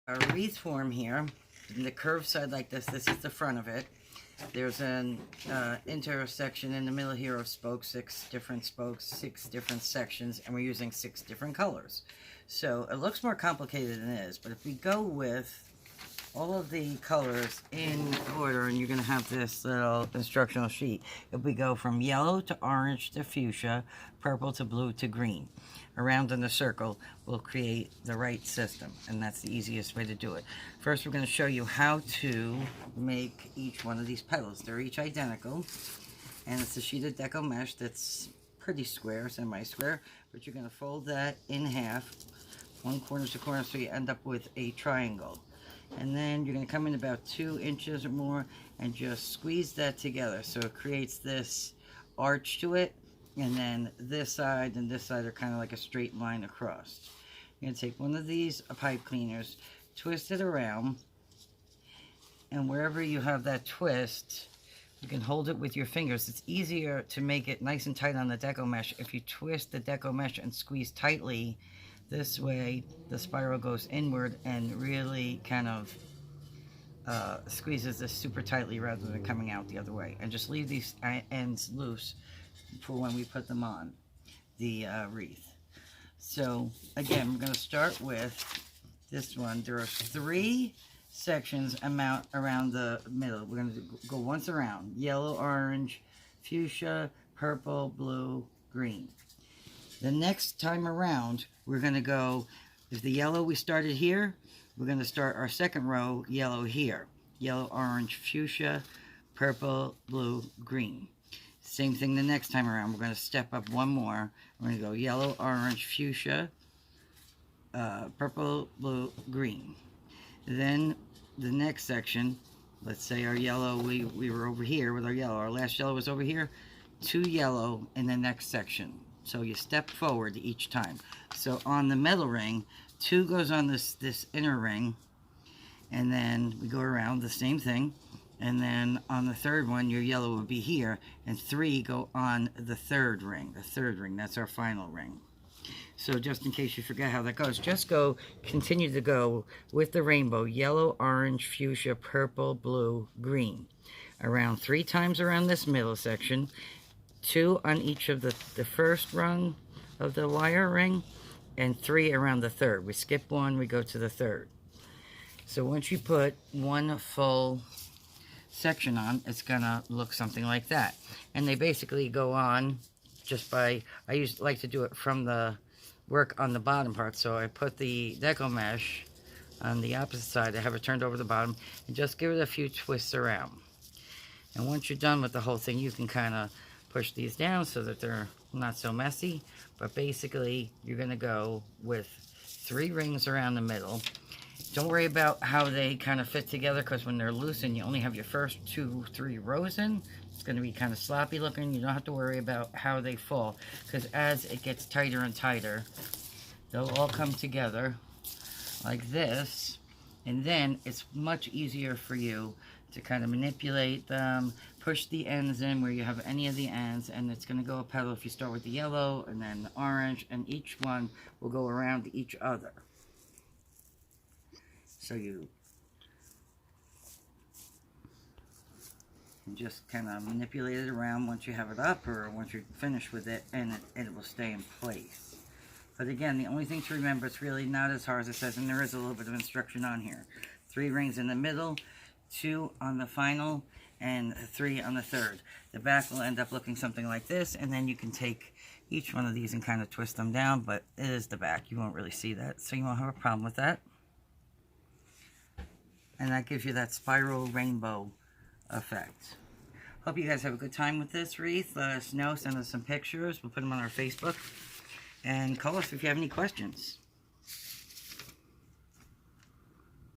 A wreath form here. In the curved side like this is the front of it. There's an intersection in the middle here of spokes, 6 different spokes, 6 different sections, and we're using 6 different colors. So it looks more complicated than it is, but if we go with all of the colors in order, and you're going to have this little instructional sheet. If we go from yellow to orange to fuchsia, purple to blue to green, around in the circle will create the right system, and that's the easiest way to do it. First, we're going to show you how to make each one of these petals. They're each identical, and it's a sheet of deco mesh that's pretty square, semi-square, but you're going to fold that in half, one corner to corner, so you end up with a triangle. And then you're going to come in about 2 inches or more and just squeeze that together so it creates this arch to it, and then this side and this side are kind of like a straight line across. You're going to take one of these pipe cleaners, twist it around, and wherever you have that twist, you can hold it with your fingers. It's easier to make it nice and tight on the deco mesh if you twist the deco mesh and squeeze tightly. This way the spiral goes inward and really kind of squeezes this super tightly rather than coming out the other way. And just leave these ends loose for when we put them on the wreath. So again, we're going to start with this one. There are 3 sections around the middle. We're going to go once around: yellow, orange, fuchsia, purple, blue, green. The next time around, we're going to go, if the yellow we started here, we're going to start our second row yellow here. Yellow, orange, fuchsia, purple, blue, green. Same thing the next time around. We're going to step up one more. We're going to go yellow, orange, fuchsia, purple, blue, green. Then the next section, let's say our yellow, we were over here with our yellow. Our last yellow was over here. 2 yellow in the next section. So you step forward each time. So on the metal ring, 2 goes on this inner ring, and then we go around the same thing. And then on the third one, your yellow will be here, and 3 go on the third ring. The third ring, that's our final ring. So just in case you forget how that goes, just continue to go with the rainbow: yellow, orange, fuchsia, purple, blue, green. Around 3 times around this middle section. 2 on each of the first rung of the wire ring, and 3 around the third. We skip 1, we go to the third. So once you put 1 full section on, it's gonna look something like that. And they basically go on just by, I like to do it from the work on the bottom part. So I put the deco mesh on the opposite side, I have it turned over the bottom, and just give it a few twists around. And once you're done with the whole thing, you can kind of push these down so that they're not so messy. But basically, you're going to go with 3 rings around the middle. Don't worry about how they kind of fit together, because when they're loose and you only have your first 2-3 rows in, it's going to be kind of sloppy looking. You don't have to worry about how they fall, because as it gets tighter and tighter, they'll all come together like this, and then it's much easier for you to kind of manipulate them, push the ends in where you have any of the ends, and it's going to go a petal if you start with the yellow and then the orange, and each one will go around each other. So you just kind of manipulate it around once you have it up, or once you're finished with it, and it will stay in place. But again, the only thing to remember, it's really not as hard as it says, and there is a little bit of instruction on here. 3 rings in the middle, 2 on the final, and 3 on the third. The back will end up looking something like this, and then you can take each one of these and kind of twist them down, but it is the back. You won't really see that, so you won't have a problem with that. And that gives you that spiral rainbow effect. Hope you guys have a good time with this wreath. Let us know, send us some pictures. We'll put them on our Facebook. And call us if you have any questions.